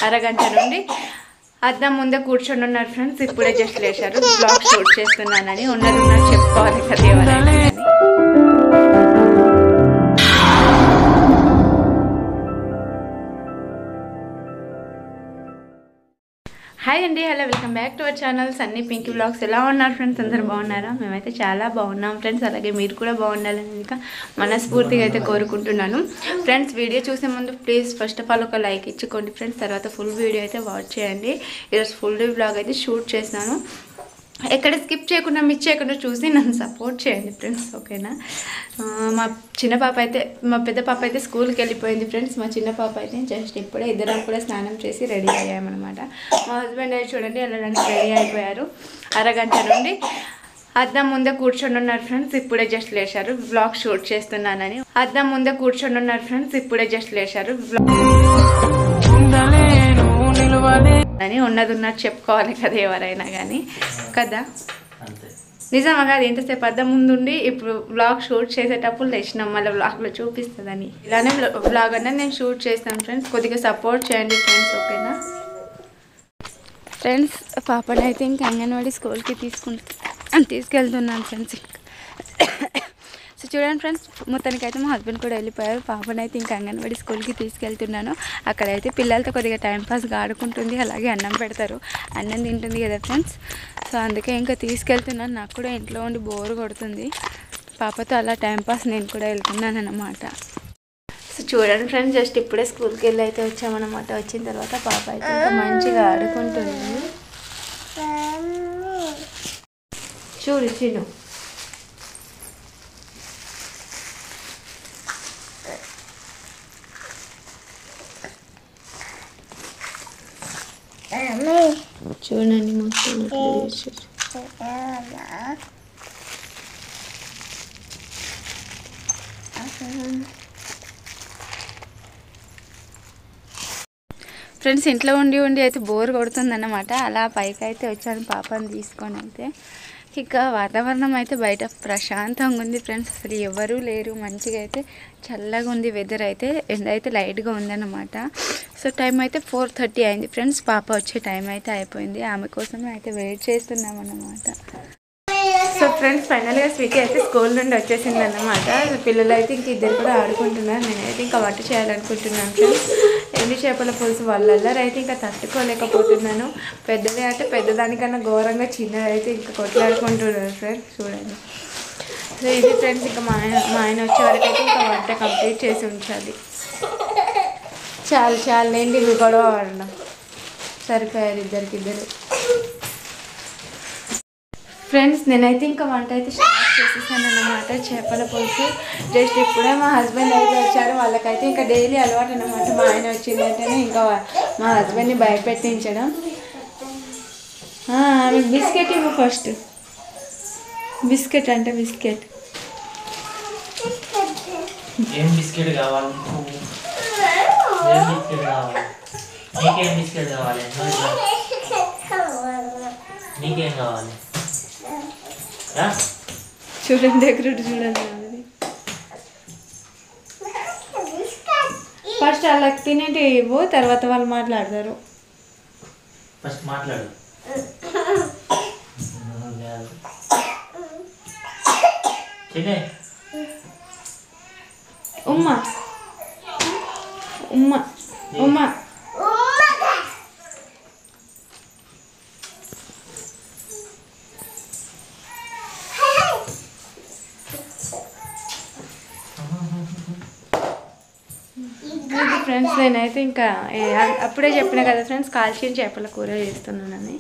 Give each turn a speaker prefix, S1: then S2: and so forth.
S1: అరగంట నుండి అద్దం ముందే కూర్చొని ఉన్నారు ఫ్రెండ్స్. ఇప్పుడే జస్ట్ లేచారు. బ్లాగ్ షూట్ చేస్తున్నానని ఉన్నది నాకు చెప్పుకోవాలి కదా ఎవరైనా. హాయ్ అండి, hello, welcome back to our channel Sunny Pinky blogs. ఎలా ఉన్నారు ఫ్రెండ్స్? అందరు బాగున్నారా? మేమైతే చాలా బాగున్నాం ఫ్రెండ్స్. అలాగే మీరు కూడా బాగుండాలని ఇంకా మనస్ఫూర్తిగా అయితే కోరుకుంటున్నాను ఫ్రెండ్స్. వీడియో చూసే ముందు ప్లీజ్ ఫస్ట్ ఆఫ్ ఆల్ ఒక లైక్ ఇచ్చుకోండి ఫ్రెండ్స్. తర్వాత ఫుల్ వీడియో అయితే వాచ్ చేయండి. ఈరోజు ఫుల్ డే బ్లాగ్ అయితే షూట్ చేసినాను. ఎక్కడ స్కిప్ చేయకుండా మిస్ చేయకుండా చూసి నన్ను సపోర్ట్ చేయండి ఫ్రెండ్స్, ఓకేనా? మా చిన్న పాప అయితే, మా పెద్ద పాప అయితే స్కూల్కి వెళ్ళిపోయింది ఫ్రెండ్స్. మా చిన్న పాప అయితే జస్ట్ ఇప్పుడే ఇద్దరం కూడా స్నానం చేసి రెడీ అయ్యామన్నమాట. మా హస్బెండ్ అయితే చూడండి వెళ్ళడానికి రెడీ అయిపోయారు. అరగంట నుండి అద్దం ముందే కూర్చొని ఉన్నారు ఫ్రెండ్స్. ఇప్పుడే జస్ట్ లేచారు. బ్లాగ్ షూట్ చేస్తున్నానని అద్దం ముందే కూర్చొని ఉన్నారు ఫ్రెండ్స్. ఇప్పుడే జస్ట్ లేచారు. అని ఉన్నది ఉన్నట్టు చెప్పుకోవాలి కదా ఎవరైనా కానీ, కదా? నిజమా కాదు? ఎంతసేపు అద్దం ముందుండి ఇప్పుడు బ్లాగ్ షూట్ చేసేటప్పుడు లేచినాం, మళ్ళీ బ్లాగ్లో చూపిస్తుందని. ఇలానే బ్లాగ్ అనేది నేను షూట్ చేస్తాను ఫ్రెండ్స్. కొద్దిగా సపోర్ట్ చేయండి ఫ్రెండ్స్, ఓకేనా? ఫ్రెండ్స్, పాపని అయితే ఇంకా అంగన్వాడీ స్కూల్కి తీసుకెళ్తున్నాను ఫ్రెండ్స్. సో చూడండి ఫ్రెండ్స్, మొత్తానికి అయితే మా హస్బెండ్ కూడా వెళ్ళిపోయారు. పాపని అయితే ఇంకా అంగన్వాడీ స్కూల్కి తీసుకెళ్తున్నాను. అక్కడైతే పిల్లలతో కొద్దిగా టైంపాస్గా ఆడుకుంటుంది, అలాగే అన్నం పెడతారు, అన్నం తింటుంది కదా ఫ్రెండ్స్. సో అందుకే ఇంకా తీసుకెళ్తున్నాను. నాకు కూడా ఇంట్లో ఉండి బోర్ కొడుతుంది. పాపతో అలా టైంపాస్ నేను కూడా వెళ్తున్నాను అన్నమాట. సో చూడండి ఫ్రెండ్స్, జస్ట్ ఇప్పుడే స్కూల్కి వెళ్ళి అయితే వచ్చామన్నమాట. వచ్చిన తర్వాత పాప అయితే ఇంకా మంచిగా ఆడుకుంటుంది. చూడు చిన్ను, చూడండి మొత్తం ఫ్రెండ్స్. ఇంట్లో ఉండి అయితే బోర్ కొడుతుంది అన్నమాట. అలా పైకి అయితే వచ్చాను పాపని తీసుకొని. అయితే ఇక వాతావరణం అయితే బయట ప్రశాంతంగా ఉంది ఫ్రెండ్స్. అసలు ఎవరూ లేరు, మంచిగా అయితే చల్లగా ఉంది వెదర్. అయితే ఎండ అయితే లైట్గా ఉందన్నమాట. సో టైం అయితే 4:30 అయింది ఫ్రెండ్స్. పాప వచ్చే టైం అయితే అయిపోయింది. ఆమె కోసమే అయితే వెయిట్ చేస్తున్నాం అన్నమాట. సో ఫ్రెండ్స్, ఫైనల్గా స్వీటీ అయితే స్కూల్ నుండి వచ్చేసింది అన్నమాట. పిల్లలు అయితే ఇంక ఇద్దరు కూడా ఆడుకుంటున్నారు. నేనైతే ఇంకా వంట చేయాలనుకుంటున్నాను ఫ్రెండ్స్. ఎండు చేపల పులుసు వాళ్ళల్లరు అయితే ఇంకా తట్టుకోలేకపోతున్నాను. పెద్దది అంటే పెద్దదానికన్నా ఘోరంగా చిన్నది అయితే ఇంకా కొట్లాడుకుంటున్నారు ఫ్రెండ్స్. చూడండి. సో ఇది ఫ్రెండ్స్, ఇంకా మా ఆయన వచ్చే వరకు అయితే ఇంకా వంట కంప్లీట్ చేసి ఉంచాలి. చాలు ఏంటి ఇవి గొడవ ఆడడం, సరిపోయారు ఇద్దరికిద్దరు ఫ్రెండ్స్. నేనైతే ఇంకా వంట అయితే స్టార్ట్ చేసేసాను అన్నమాట. చేపల పులుసు జస్ట్ ఇప్పుడే మా హస్బెండ్ అయితే వచ్చారు. వాళ్ళకైతే ఇంకా డైలీ అలవాటు అన్నమాట. మా ఆయన వచ్చిందంటేనే ఇంకా మా హస్బెండ్ని భయపెట్టించడం. ఆమెకు బిస్కెట్ ఇవ్వు ఫస్ట్. బిస్కెట్ అంటే బిస్కెట్.
S2: ఏం బిస్కెట్ కావాలి? నీకేం బిస్కెట్ కావాలి? నీకేం కావాలి?
S1: చూడండి ఎగురుడు, చూడండి. ఫస్ట్ వాళ్ళకి తినేటి ఇవ్వు, తర్వాత వాళ్ళు మాట్లాడతారు.
S2: ఫస్ట్ మాట్లాడు.
S1: ఉమ్మా ఉమ్మా ఉమ్మా. ఫ్రెండ్స్, నేనైతే ఇంకా అప్పుడే చెప్పిన కదా ఫ్రెండ్స్, కాల్చిన చేపల కూర చేస్తున్నానని.